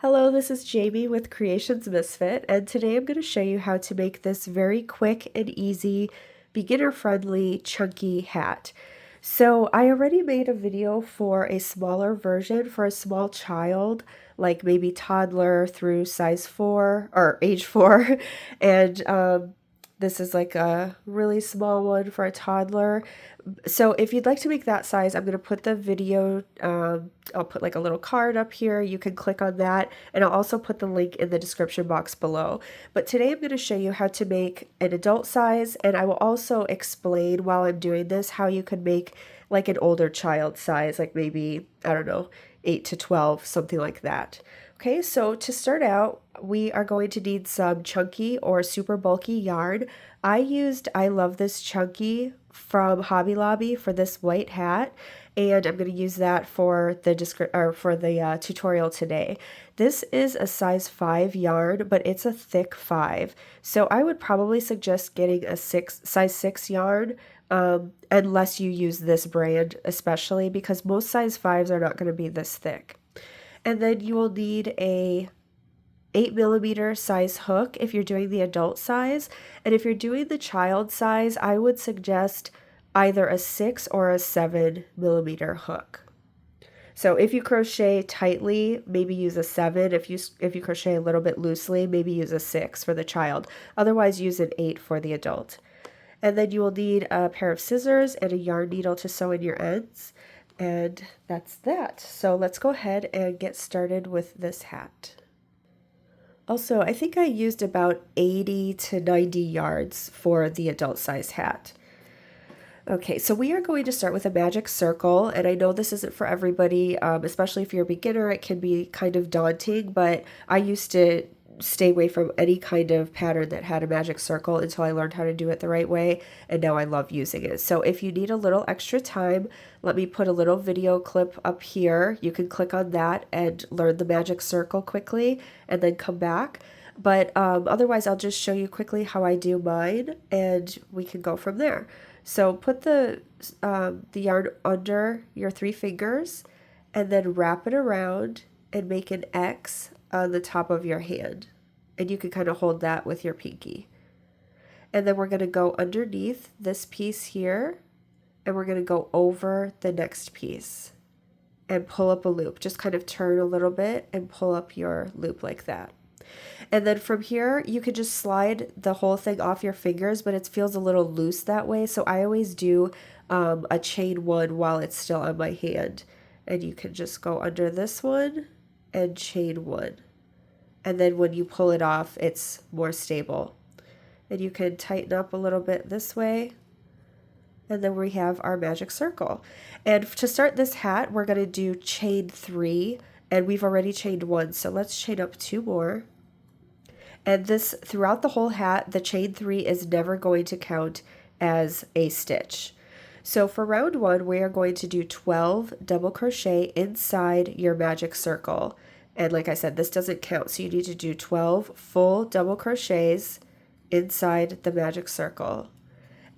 Hello, this is Jamie with Creations Misfit, and today I'm going to show you how to make this very quick and easy, beginner-friendly, chunky hat. So I already made a video for a smaller version for a small child, like maybe toddler through size 4 or age 4, and this is like a really small one for a toddler. So if you'd like to make that size, I'm going to put the video, I'll put like a little card up here. You can click on that, and I'll also put the link in the description box below. But today I'm going to show you how to make an adult size, and I will also explain while I'm doing this how you can make like an older child size, like maybe, I don't know, 8 to 12, something like that. Okay, so to start out, we are going to need some chunky or super bulky yarn. I used I Love This Chunky from Hobby Lobby for this white hat, and I'm going to use that for the tutorial today. This is a size 5 yarn, but it's a thick 5, so I would probably suggest getting a size 6 yarn, unless you use this brand, especially because most size 5s are not going to be this thick. And then you will need a 8mm size hook if you're doing the adult size. And if you're doing the child size, I would suggest either a 6 or a 7mm hook. So if you crochet tightly, maybe use a 7. If you crochet a little bit loosely, maybe use a 6 for the child. Otherwise, use an 8 for the adult. And then you will need a pair of scissors and a yarn needle to sew in your ends. And that's that. So let's go ahead and get started with this hat. Also, I think I used about 80 to 90 yards for the adult size hat. Okay, so we are going to start with a magic circle, and I know this isn't for everybody, especially if you're a beginner, it can be kind of daunting, but I used to stay away from any kind of pattern that had a magic circle until I learned how to do it the right way, and now I love using it. So if you need a little extra time, let me put a little video clip up here. You can click on that and learn the magic circle quickly and then come back. But otherwise, I'll just show you quickly how I do mine, and we can go from there. So put the yarn under your 3 fingers and then wrap it around and make an X on the top of your hand. And you can kind of hold that with your pinky. And then we're going to go underneath this piece here, and we're going to go over the next piece and pull up a loop. Just kind of turn a little bit and pull up your loop like that. And then from here, you could just slide the whole thing off your fingers, but it feels a little loose that way. So I always do a chain 1 while it's still on my hand. And you can just go under this one and chain 1. And then when you pull it off, it's more stable. And you can tighten up a little bit this way. And then we have our magic circle. And to start this hat, we're going to do chain 3. And we've already chained 1, so let's chain up 2 more. And this, throughout the whole hat, the chain 3 is never going to count as a stitch. So for round 1, we are going to do 12 double crochet inside your magic circle. And like I said, this doesn't count, so you need to do 12 full double crochets inside the magic circle.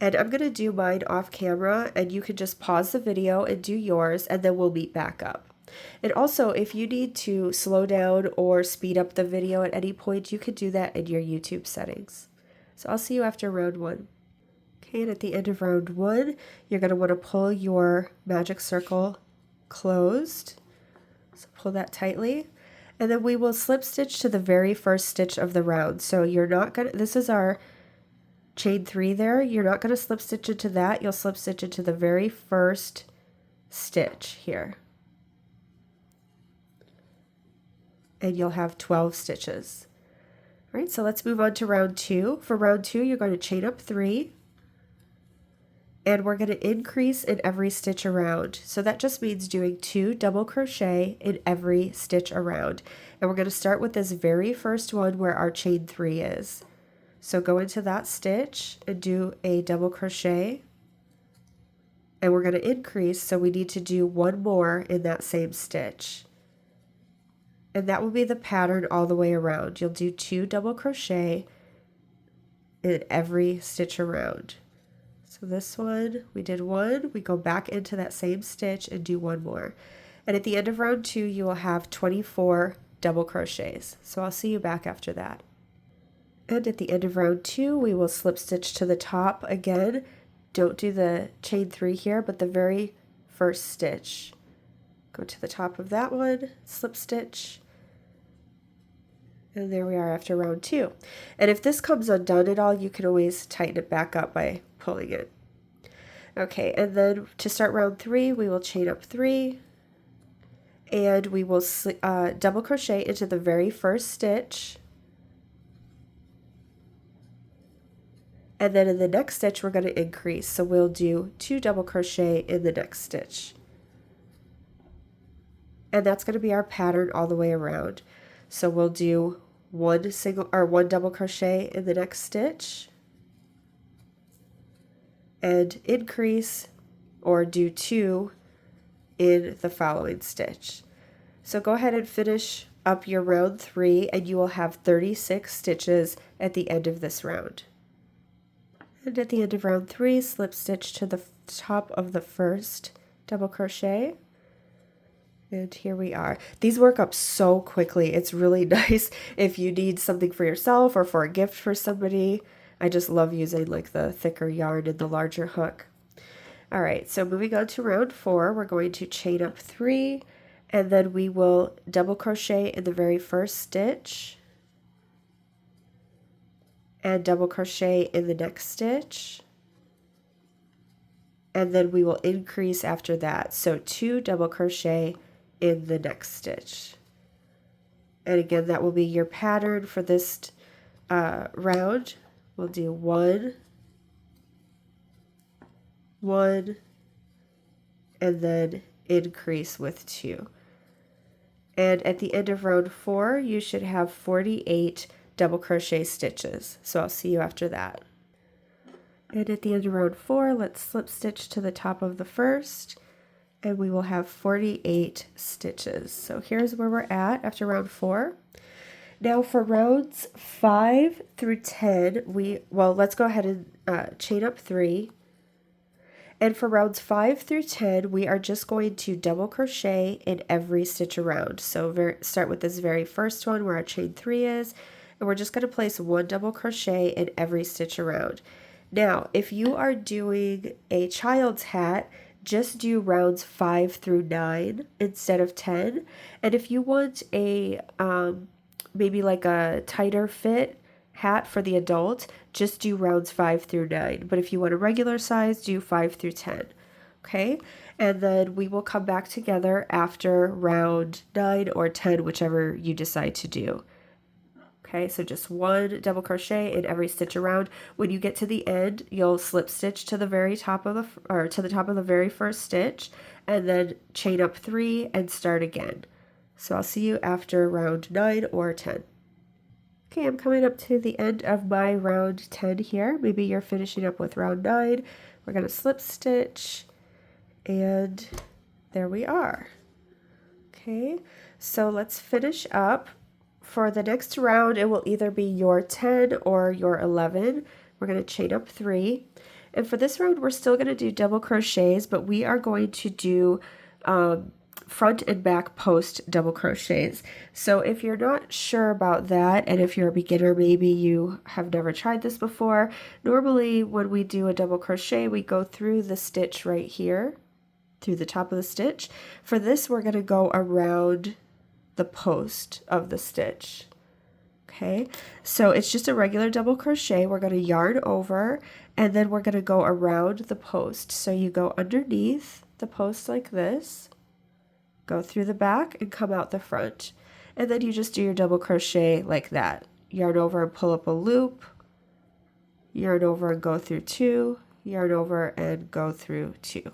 And I'm going to do mine off camera, and you can just pause the video and do yours, and then we'll meet back up. And also, if you need to slow down or speed up the video at any point, you can do that in your YouTube settings. So I'll see you after round 1. Okay, and at the end of round 1, you're going to want to pull your magic circle closed. So pull that tightly. And then we will slip stitch to the very first stitch of the round. So you're not going to, this is our chain 3 there. You're not going to slip stitch into that. You'll slip stitch into the very first stitch here. And you'll have 12 stitches. All right, so let's move on to round 2. For round 2, you're going to chain up 3, and we're going to increase in every stitch around. So that just means doing 2 double crochet in every stitch around. And we're going to start with this very first one where our chain 3 is. So go into that stitch and do a double crochet, and we're going to increase, so we need to do 1 more in that same stitch. And that will be the pattern all the way around. You'll do 2 double crochet in every stitch around. So this one, we did 1, we go back into that same stitch and do 1 more. And at the end of round 2, you will have 24 double crochets. So I'll see you back after that. And at the end of round 2, we will slip stitch to the top again. Don't do the chain 3 here, but the very first stitch. Go to the top of that one, slip stitch, and there we are after round 2. And if this comes undone at all, you can always tighten it back up by pulling it. Okay, and then to start round 3, we will chain up 3, and we will double crochet into the very first stitch. And then in the next stitch, we're going to increase. So we'll do 2 double crochet in the next stitch. And that's going to be our pattern all the way around. So we'll do one double crochet in the next stitch and increase, or do 2 in the following stitch. So go ahead and finish up your round 3 and you will have 36 stitches at the end of this round. And at the end of round 3, slip stitch to the top of the first double crochet. And here we are. These work up so quickly. It's really nice if you need something for yourself or for a gift for somebody. I just love using like the thicker yarn and the larger hook. All right, so moving on to round 4, we're going to chain up 3, and then we will double crochet in the very first stitch and double crochet in the next stitch. And then we will increase after that. So 2 double crochet in the next stitch. And again, that will be your pattern for this round. We'll do 1, 1, and then increase with 2. And at the end of round 4, you should have 48 double crochet stitches. So I'll see you after that. And at the end of round 4, let's slip stitch to the top of the first, and we will have 48 stitches. So here's where we're at after round 4. Now for rounds 5 through 10, let's go ahead and chain up 3. And for rounds 5 through 10, we are just going to double crochet in every stitch around. So start with this very first one where our chain 3 is, and we're just going to place 1 double crochet in every stitch around. Now, if you are doing a child's hat, just do rounds 5 through 9 instead of 10. And if you want a maybe like a tighter fit hat for the adult, just do rounds 5 through 9. But if you want a regular size, do 5 through 10. Okay? And then we will come back together after round 9 or 10, whichever you decide to do. Okay, so just 1 double crochet in every stitch around. When you get to the end, you'll slip stitch to the very top of the very first stitch, and then chain up 3 and start again. So I'll see you after round 9 or 10. Okay, I'm coming up to the end of my round 10 here. Maybe you're finishing up with round 9. We're going to slip stitch, and there we are. Okay, so let's finish up. For the next round, it will either be your 10 or your 11. We're going to chain up 3. And for this round, we're still going to do double crochets, but we are going to do front and back post double crochets. So if you're not sure about that, and if you're a beginner, maybe you have never tried this before, normally when we do a double crochet, we go through the stitch right here, through the top of the stitch. For this, we're going to go around the post of the stitch. Okay, so it's just a regular double crochet. We're going to yarn over, and then we're going to go around the post. So you go underneath the post like this, go through the back and come out the front, and then you just do your double crochet like that. Yarn over and pull up a loop, yarn over and go through 2, yarn over and go through 2.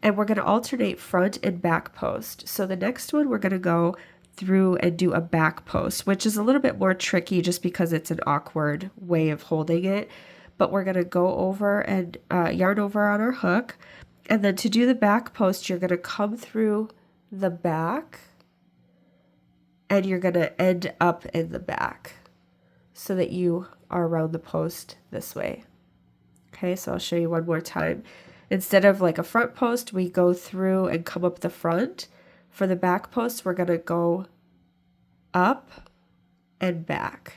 And we're going to alternate front and back post. So the next one, we're going to go through and do a back post, which is a little bit more tricky just because it's an awkward way of holding it. But we're going to go over and yarn over on our hook. And then to do the back post, you're going to come through the back and you're going to end up in the back so that you are around the post this way. Okay, so I'll show you one more time. Instead of like a front post, we go through and come up the front. For the back post, we're going to go up, and back.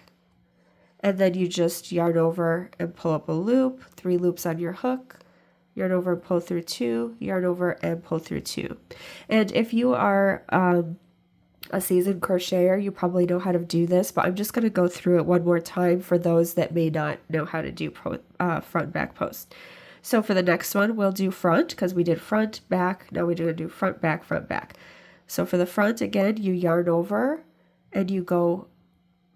And then you just yarn over and pull up a loop, 3 loops on your hook, yarn over and pull through 2, yarn over and pull through 2. And if you are a seasoned crocheter, you probably know how to do this, but I'm just going to go through it one more time for those that may not know how to do front and back post. So for the next one, we'll do front because we did front, back. Now we're going to do front, back, front, back. So for the front, again, you yarn over and you go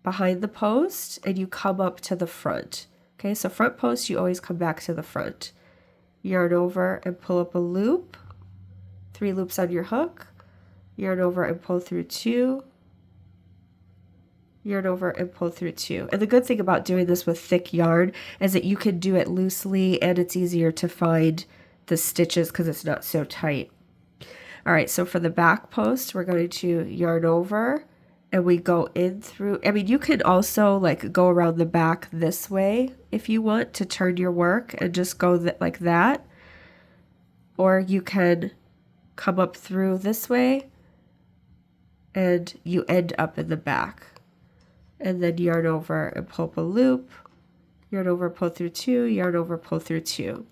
behind the post and you come up to the front. Okay, so front post, you always come back to the front. Yarn over and pull up a loop, 3 loops on your hook, yarn over and pull through 2, yarn over and pull through 2. And the good thing about doing this with thick yarn is that you can do it loosely and it's easier to find the stitches because it's not so tight. All right, so for the back post, we're going to yarn over and we go in through. I mean, you can also like go around the back this way if you want to turn your work and just go like that. Or you can come up through this way and you end up in the back. And then yarn over and pull up a loop, yarn over, pull through 2, yarn over, pull through 2.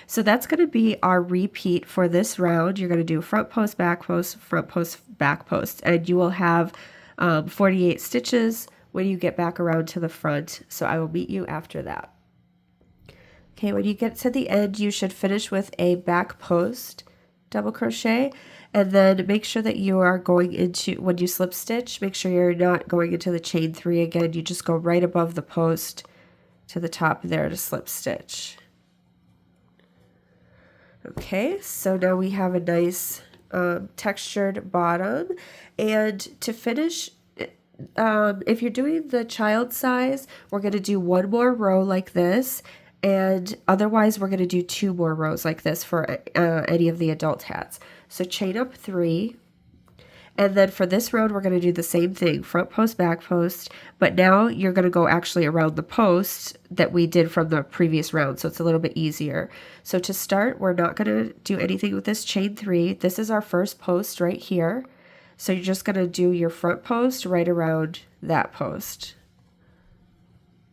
So that's going to be our repeat for this round. You're going to do front post, back post, front post, back post, and you will have 48 stitches when you get back around to the front. So I will meet you after that. Okay, when you get to the end, you should finish with a back post double crochet, and then make sure that you are going into, when you slip stitch, make sure you're not going into the chain 3 again. You just go right above the post to the top there to slip stitch. Okay, so now we have a nice textured bottom. And to finish, if you're doing the child size, we're going to do 1 more row like this, and otherwise we're going to do 2 more rows like this for any of the adult hats. So chain up 3, and then for this round we're going to do the same thing, front post, back post, but now you're going to go actually around the post that we did from the previous round, so it's a little bit easier. So to start, we're not going to do anything with this chain 3. This is our first post right here. So you're just going to do your front post right around that post.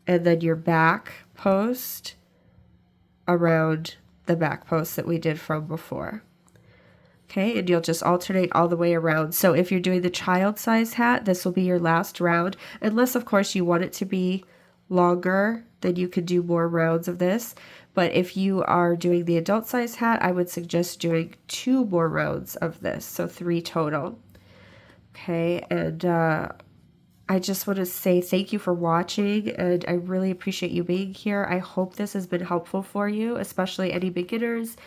And then your back post around the back post that we did from before. Okay, and you'll just alternate all the way around. So if you're doing the child size hat, this will be your last round. Unless, of course, you want it to be longer, then you could do more rounds of this. But if you are doing the adult size hat, I would suggest doing 2 more rounds of this, so 3 total. Okay, and I just want to say thank you for watching, and I really appreciate you being here. I hope this has been helpful for you, especially any beginners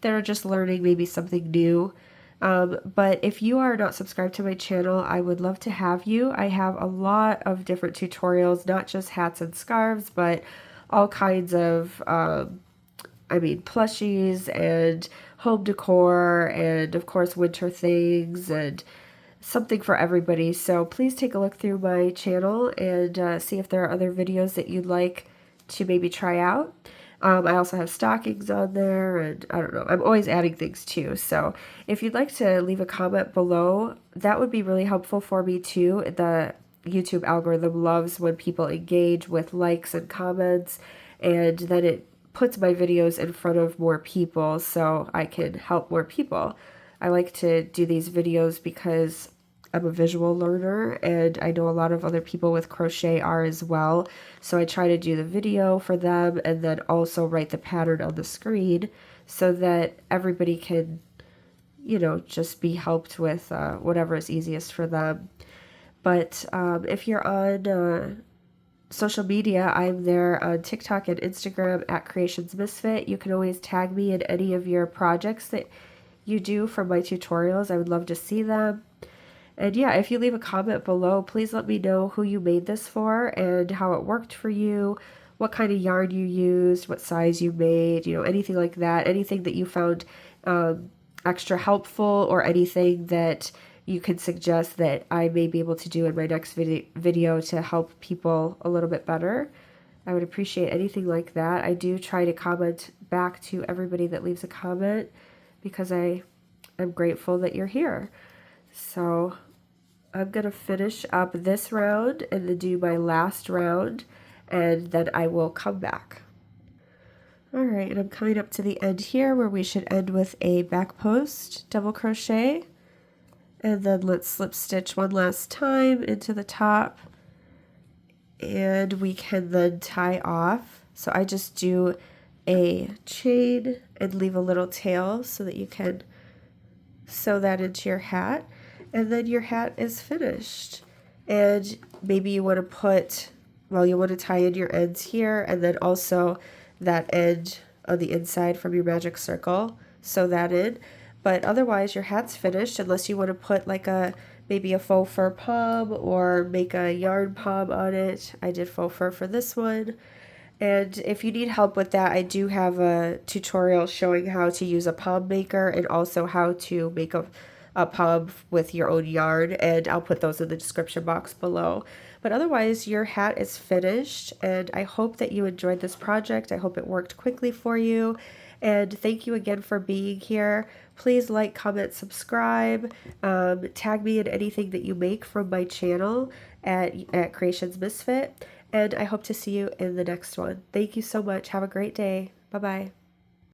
that are just learning maybe something new. But if you are not subscribed to my channel, I would love to have you. I have a lot of different tutorials, not just hats and scarves, but all kinds of, plushies and home decor and, of course, winter things and something for everybody. So please take a look through my channel and see if there are other videos that you'd like to maybe try out. I also have stockings on there, and I don't know, I'm always adding things too. So if you'd like to leave a comment below, that would be really helpful for me too. The YouTube algorithm loves when people engage with likes and comments, and then it puts my videos in front of more people so I can help more people. I like to do these videos because I'm a visual learner, and I know a lot of other people with crochet are as well. So I try to do the video for them and then also write the pattern on the screen so that everybody can, you know, just be helped with whatever is easiest for them. But if you're on social media, I'm there on TikTok and Instagram at Creations Misfit. You can always tag me in any of your projects that you do for my tutorials. I would love to see them. And yeah, if you leave a comment below, please let me know who you made this for and how it worked for you, what kind of yarn you used, what size you made, you know, anything like that, anything that you found extra helpful, or anything that you can suggest that I may be able to do in my next video to help people a little bit better. I would appreciate anything like that. I do try to comment back to everybody that leaves a comment because I am grateful that you're here. So I'm going to finish up this round and then do my last round, and then I will come back. Alright, and I'm coming up to the end here where we should end with a back post double crochet, and then let's slip stitch one last time into the top, and we can then tie off. So I just do a chain and leave a little tail so that you can sew that into your hat, and then your hat is finished. And maybe you want to put, well, you want to tie in your ends here, and then also that end on the inside from your magic circle, sew that in. But otherwise your hat's finished, unless you want to put like maybe a faux fur pom or make a yarn pom on it. I did faux fur for this one. And if you need help with that, I do have a tutorial showing how to use a pom maker and also how to make a pom with your own yarn, and I'll put those in the description box below. But otherwise, your hat is finished, and I hope that you enjoyed this project. I hope it worked quickly for you, and thank you again for being here. Please like, comment, subscribe, tag me in anything that you make from my channel at Creations Misfit, and I hope to see you in the next one. Thank you so much. Have a great day. Bye-bye.